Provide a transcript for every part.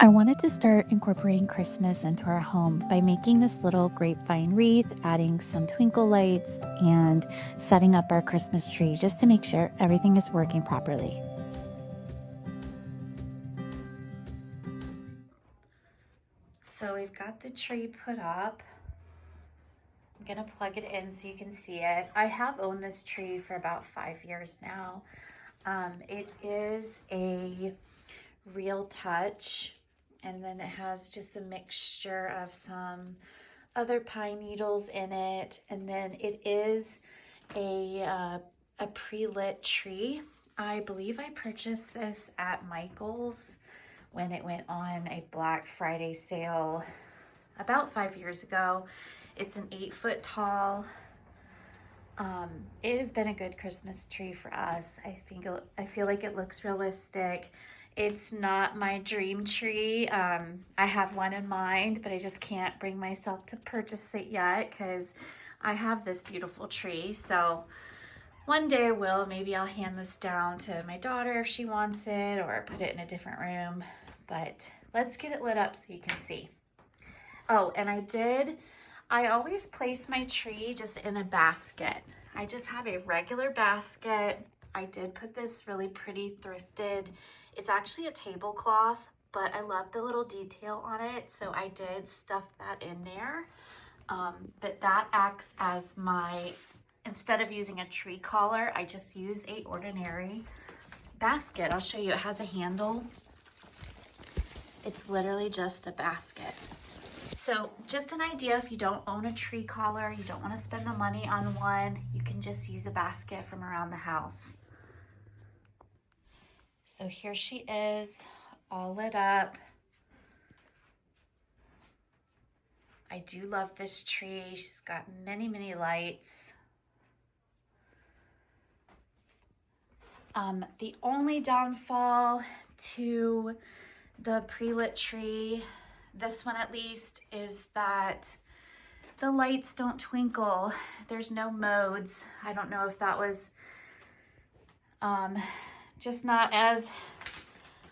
I wanted to start incorporating Christmas into our home by making this little grapevine wreath, adding some twinkle lights, and setting up our Christmas tree just to make sure everything is working properly. So we've got the tree put up. I'm gonna plug it in so you can see it. I have owned this tree for about 5 years now. It is a Real Touch, and then it has just a mixture of some other pine needles in it, and then it is a pre-lit tree. I believe I purchased this at Michael's when it went on a Black Friday sale about 5 years ago. It's an 8-foot tall. It has been a good Christmas tree for us. I feel like it looks realistic. It's not my dream tree. I have one in mind, but I just can't bring myself to purchase it yet because I have this beautiful tree. So one day I will. Maybe I'll hand this down to my daughter if she wants it, or put it in a different room. But let's get it lit up so you can see. Oh, and I always place my tree just in a basket. I just have a regular basket. I did put this really pretty thrifted. It's actually a tablecloth, but I love the little detail on it, so I did stuff that in there. But that acts as my, instead of using a tree collar, I just use a ordinary basket. I'll show you, it has a handle. It's literally just a basket. So just an idea, if you don't own a tree collar, you don't want to spend the money on one, you can just use a basket from around the house. So here she is, all lit up. I do love this tree. She's got many, many lights. The only downfall to the pre-lit tree, this one at least, is that the lights don't twinkle. There's no modes. I don't know if that was just not as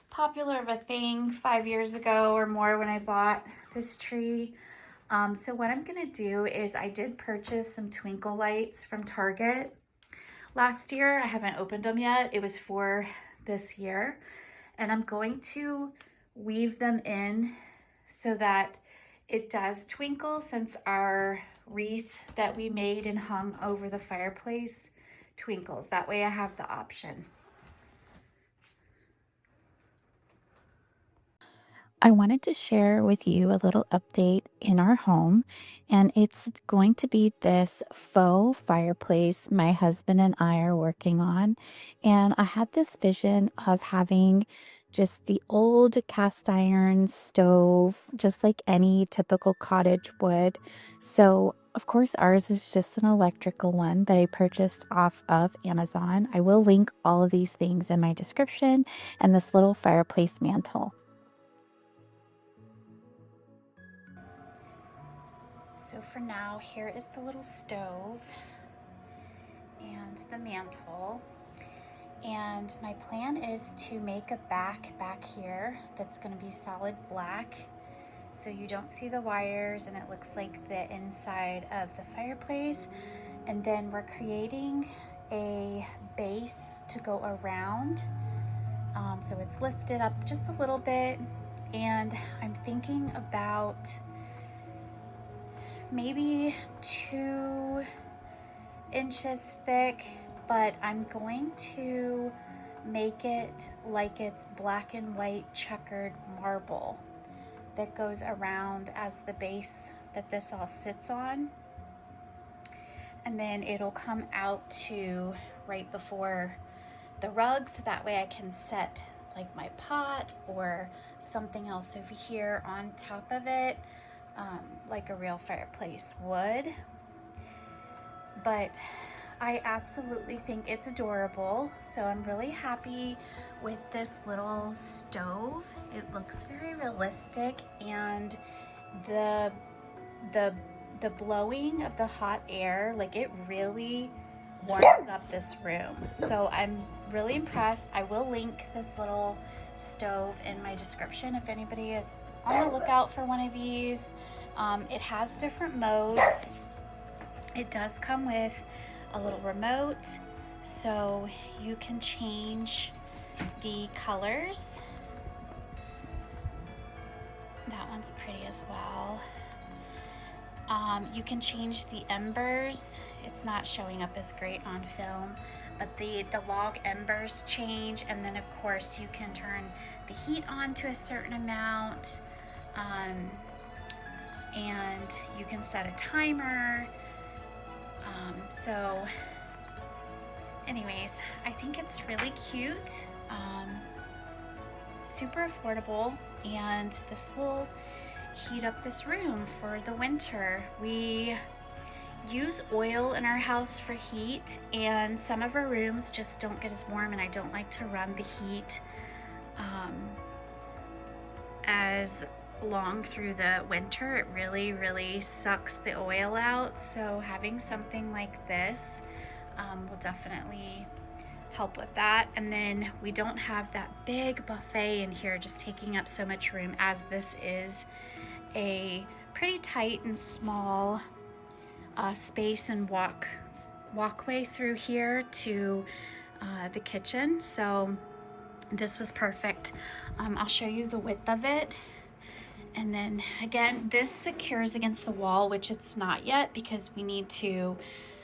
popular of a thing 5 years ago or more when I bought this tree. So what I'm gonna do is I did purchase some twinkle lights from Target last year. I haven't opened them yet. It was for this year. And I'm going to weave them in so that it does twinkle, since our wreath that we made and hung over the fireplace twinkles. That way I have the option. I wanted to share with you a little update in our home, and it's going to be this faux fireplace my husband and I are working on. And I had this vision of having just the old cast iron stove, just like any typical cottage would. So, of course, ours is just an electrical one that I purchased off of Amazon. I will link all of these things in my description, and this little fireplace mantle. So for now, here is the little stove and the mantle. And my plan is to make a back here that's going to be solid black, so you don't see the wires and it looks like the inside of the fireplace. And then we're creating a base to go around, so it's lifted up just a little bit. And I'm thinking about maybe 2 inches thick, but I'm going to make it like it's black and white checkered marble that goes around as the base that this all sits on. And then it'll come out to right before the rug, so that way I can set like my pot or something else over here on top of it, like a real fireplace would. But I absolutely think it's adorable, so I'm really happy with this little stove. It looks very realistic, and the blowing of the hot air, like, it really warms up this room. So I'm really impressed. I will link this little stove in my description if anybody is on the lookout for one of these. It has different modes. It does come with a little remote, so you can change the colors. That one's pretty as well. You can change the embers. It's not showing up as great on film, but the log embers change, and then of course you can turn the heat on to a certain amount, and you can set a timer. So anyways, I think it's really cute, super affordable, and this will heat up this room for the winter. We use oil in our house for heat, and some of our rooms just don't get as warm, and I don't like to run the heat as long through the winter. It really sucks the oil out, so having something like this will definitely help with that. And then we don't have that big buffet in here just taking up so much room, as this is a pretty tight and small space and walkway through here to the kitchen. So this was perfect. I'll show you the width of it. And then again, this secures against the wall, which it's not yet because we need to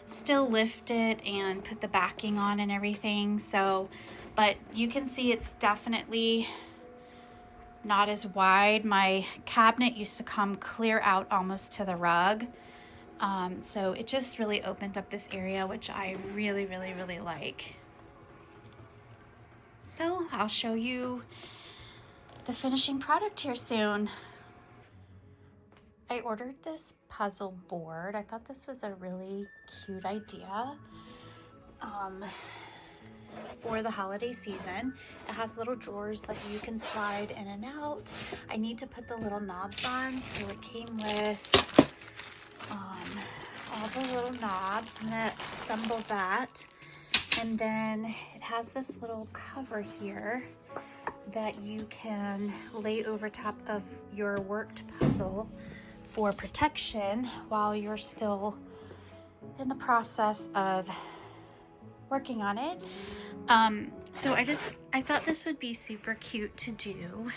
still lift it and put the backing on and everything. So, but you can see it's definitely not as wide. My cabinet used to come clear out almost to the rug. So it just really opened up this area, which I really like. So I'll show you the finishing product here soon. I ordered this puzzle board. I thought this was a really cute idea for the holiday season. It has little drawers that you can slide in and out. I need to put the little knobs on, so it came with all the little knobs. I'm gonna assemble that. And then it has this little cover here that you can lay over top of your worked puzzle for protection while you're still in the process of working on it. So I thought this would be super cute to do,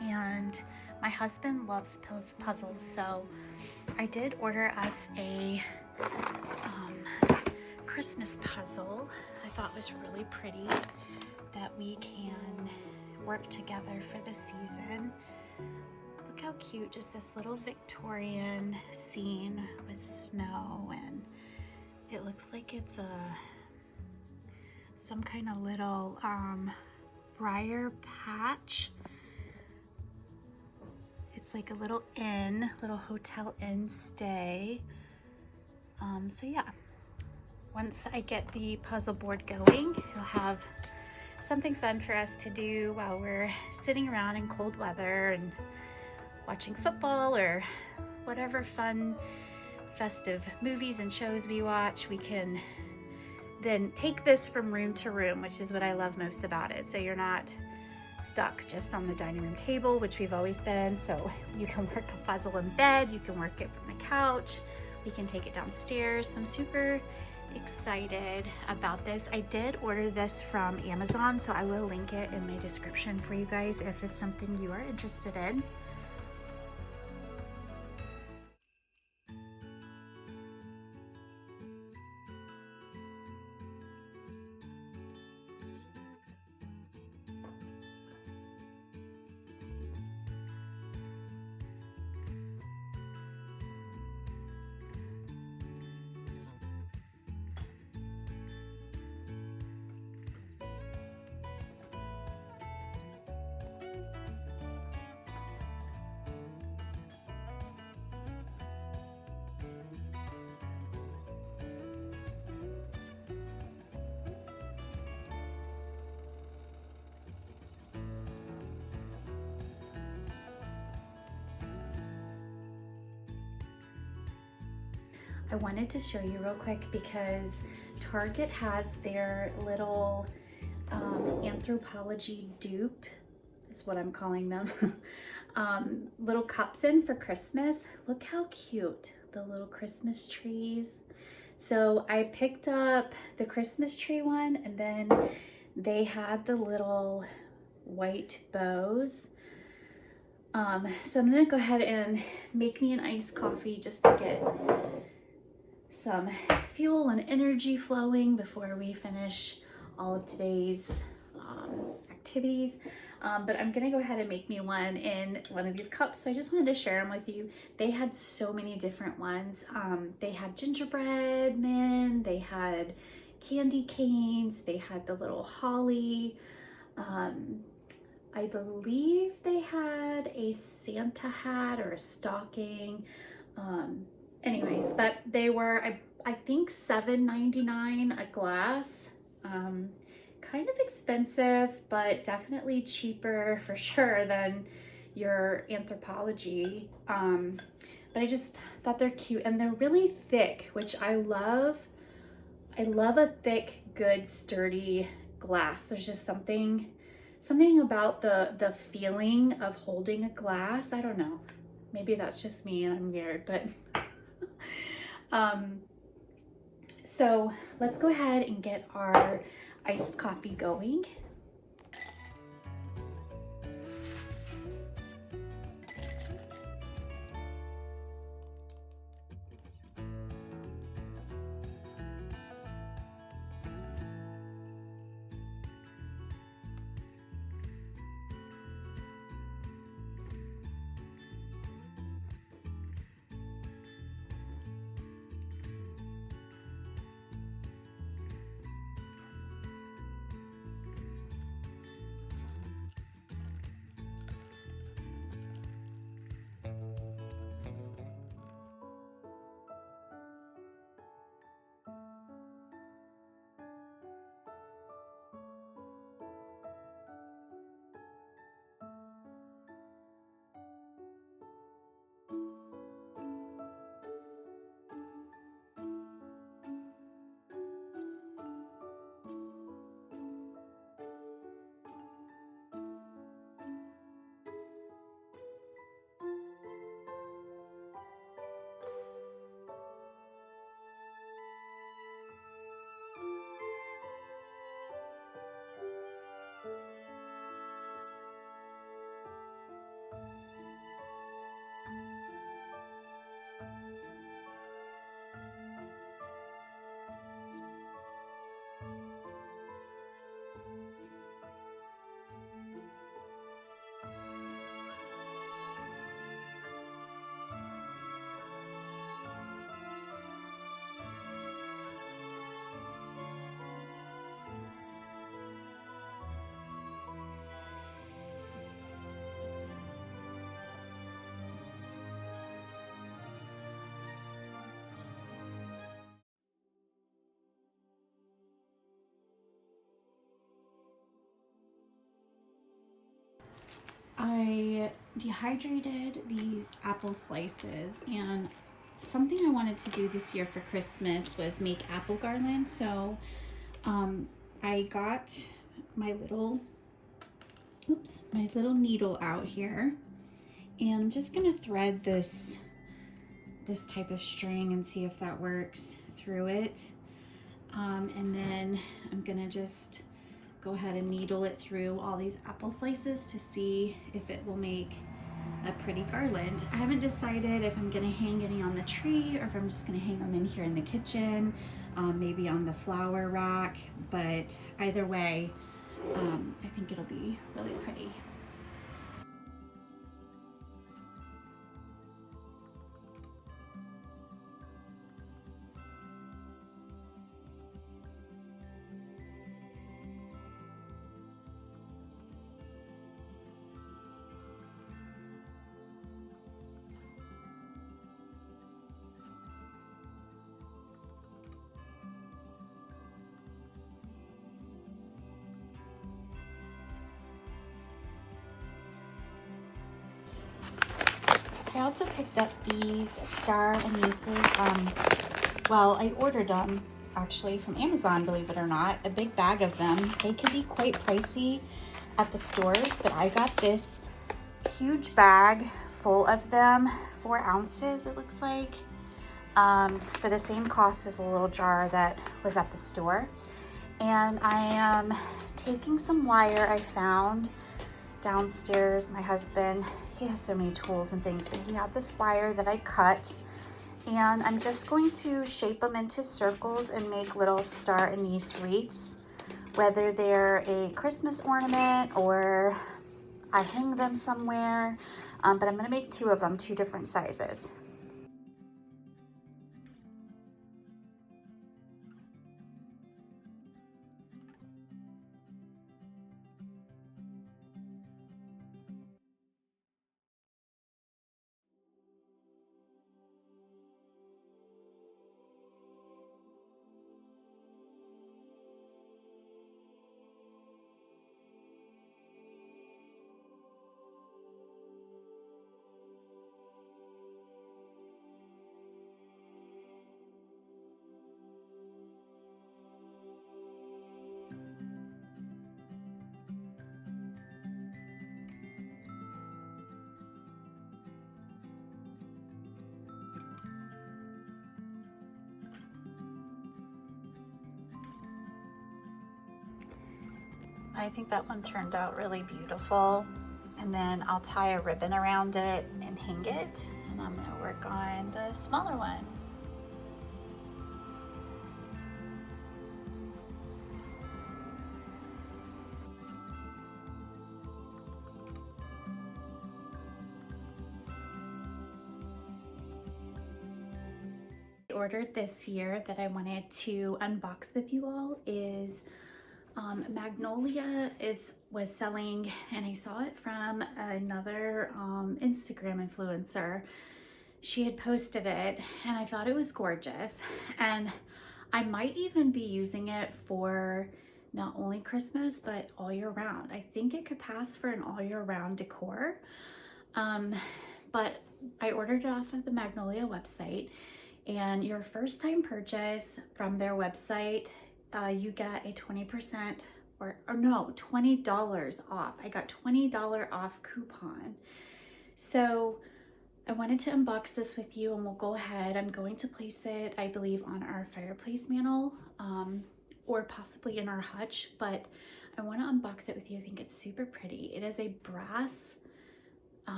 and my husband loves puzzles, so I did order us a Christmas puzzle. I thought was really pretty that we can work together for the season. Look how cute, just this little Victorian scene with snow, and it looks like it's some kind of little briar patch. It's like a little inn, little hotel inn stay. So yeah, once I get the puzzle board going, it'll have something fun for us to do while we're sitting around in cold weather and watching football or whatever fun festive movies and shows we watch. We can then take this from room to room, which is what I love most about it. So you're not stuck just on the dining room table, which we've always been. So you can work a puzzle in bed, you can work it from the couch, we can take it downstairs. So I'm super excited about this. I did order this from Amazon, so I will link it in my description for you guys if it's something you are interested in. I wanted to show you real quick because Target has their little Anthropology dupe. is what I'm calling them, little cups in for Christmas. Look how cute, the little Christmas trees. So I picked up the Christmas tree one, and then they had the little white bows. So I'm gonna go ahead and make me an iced coffee just to get some fuel and energy flowing before we finish all of today's activities. But I'm gonna go ahead and make me one in one of these cups. So I just wanted to share them with you. They had so many different ones. They had gingerbread men, they had candy canes, they had the little holly. I believe they had a Santa hat or a stocking. Anyways, but they were, I think $7.99 a glass. Kind of expensive, but definitely cheaper for sure than your Anthropologie. But I just thought they're cute, and they're really thick, which I love. I love a thick, good, sturdy glass. There's just something about the feeling of holding a glass. I don't know. Maybe that's just me and I'm weird, but so let's go ahead and get our iced coffee going. I dehydrated these apple slices, and something I wanted to do this year for Christmas was make apple garland. So I got my little needle out here, and I'm just gonna thread this type of string and see if that works through it. And then I'm gonna just go ahead and needle it through all these apple slices to see if it will make a pretty garland. I haven't decided if I'm gonna hang any on the tree or if I'm just gonna hang them in here in the kitchen, maybe on the flower rack, but either way, I think it'll be really pretty. I also picked up these star anise. Well, I ordered them actually from Amazon, believe it or not, a big bag of them. They could be quite pricey, at the stores, but I got this huge bag full of them, 4 ounces it looks like, for the same cost as a little jar that was at the store. And I am taking some wire I found downstairs. My husband, he has so many tools and things, but he had this wire that I cut, and I'm just going to shape them into circles and make little star anise wreaths, whether they're a Christmas ornament or I hang them somewhere, but I'm gonna make 2 of them, 2 different sizes. I think that one turned out really beautiful. And then I'll tie a ribbon around it and hang it. And I'm gonna work on the smaller one. I ordered this year that I wanted to unbox with you all is Magnolia was selling, and I saw it from another Instagram influencer. She had posted it and I thought it was gorgeous, and I might even be using it for not only Christmas but all year round. I think it could pass for an all year round decor. But I ordered it off of the Magnolia website, and your first time purchase from their website, you get a 20% or no, $20 off. I got $20 off coupon. So I wanted to unbox this with you, and we'll go ahead. I'm going to place it, I believe, on our fireplace mantle, or possibly in our hutch, but I want to unbox it with you. I think it's super pretty. It is a brass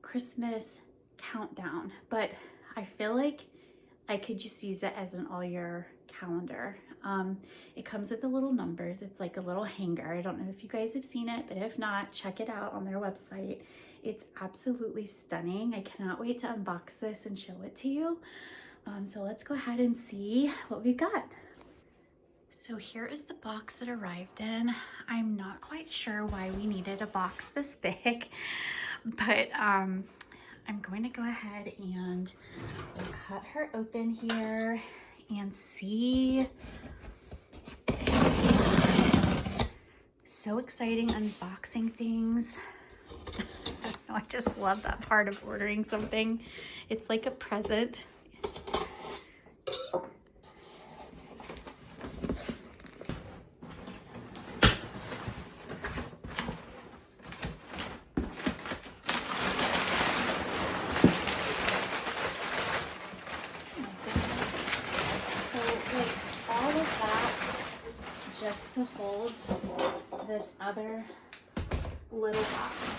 Christmas countdown, but I feel like I could just use it as an all year calendar. It comes with the little numbers. It's like a little hanger. I don't know if you guys have seen it, but if not, check it out on their website. It's absolutely stunning. I cannot wait to unbox this and show it to you. So let's go ahead and see what we've got. So here is the box that arrived in. I'm not quite sure why we needed a box this big, but I'm going to go ahead and we'll cut her open here and see. So exciting unboxing things. I don't know, I just love that part of ordering something. It's like a present. Just to hold this other little box.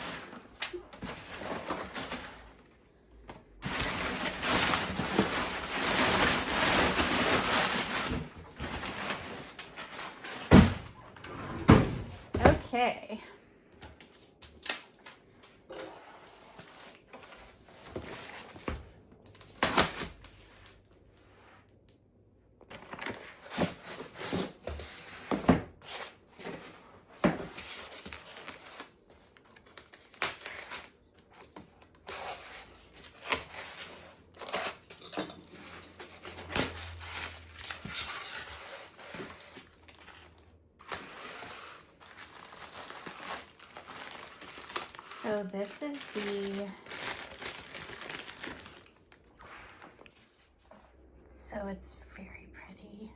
Okay. So this is so it's very pretty.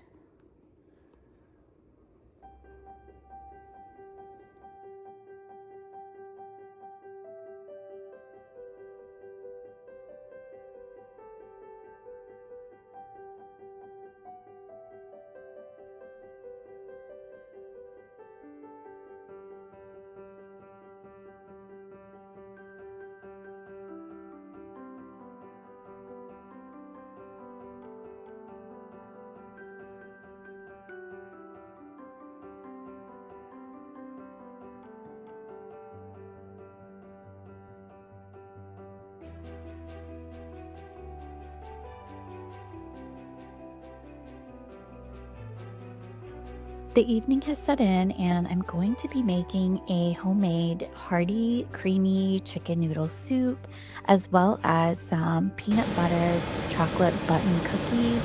The evening has set in, and I'm going to be making a homemade hearty, creamy chicken noodle soup, as well as some peanut butter chocolate button cookies.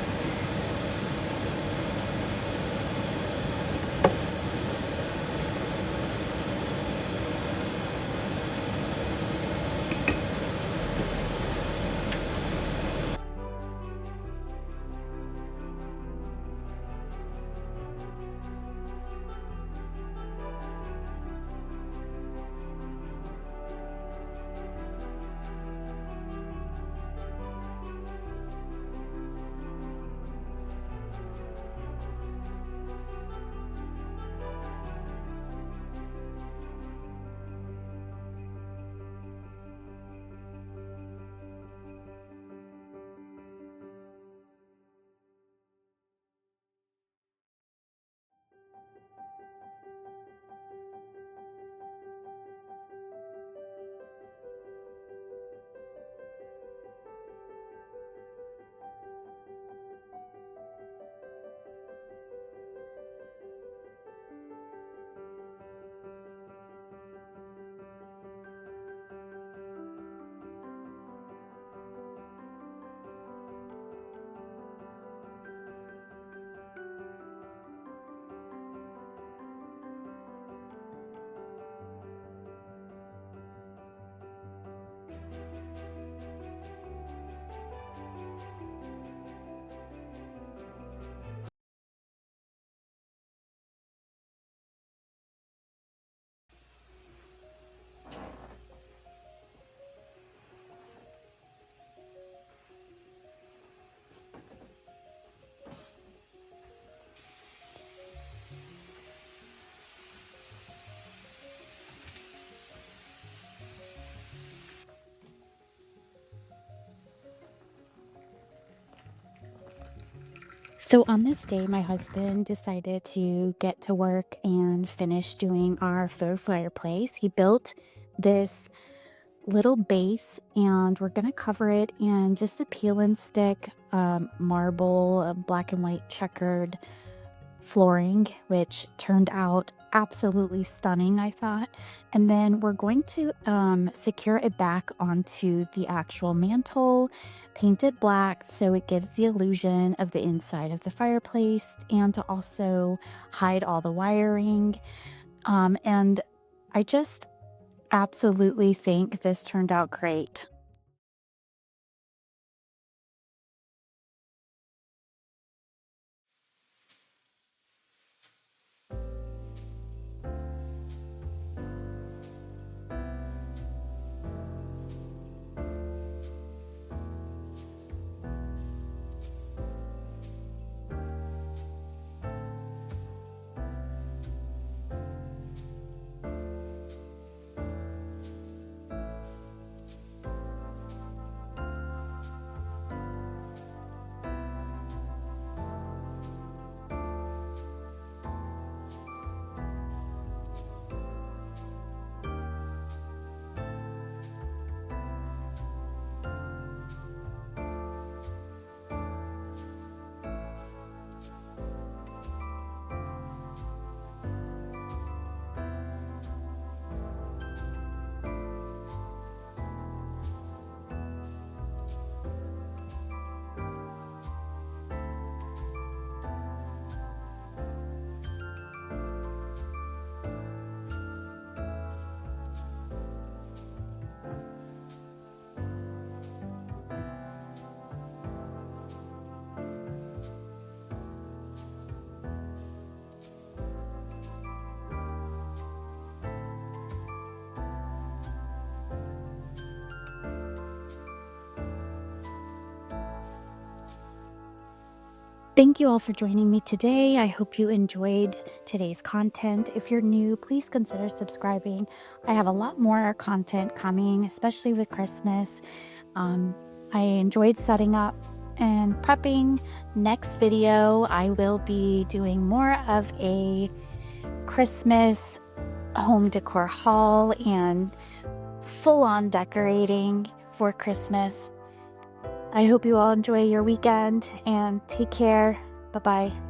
So on this day, my husband decided to get to work and finish doing our faux fireplace. He built this little base, and we're gonna cover it in just a peel and stick marble, black and white checkered flooring, which turned out absolutely stunning, I thought. And then we're going to secure it back onto the actual mantle, paint it black so it gives the illusion of the inside of the fireplace, and to also hide all the wiring. And I just absolutely think this turned out great. Thank you all for joining me today. I hope you enjoyed today's content. If you're new, please consider subscribing. I have a lot more content coming, especially with Christmas. Um, I enjoyed setting up and prepping. Next video, I will be doing more of a Christmas home decor haul and full-on decorating for Christmas. I hope you all enjoy your weekend and take care. Bye-bye.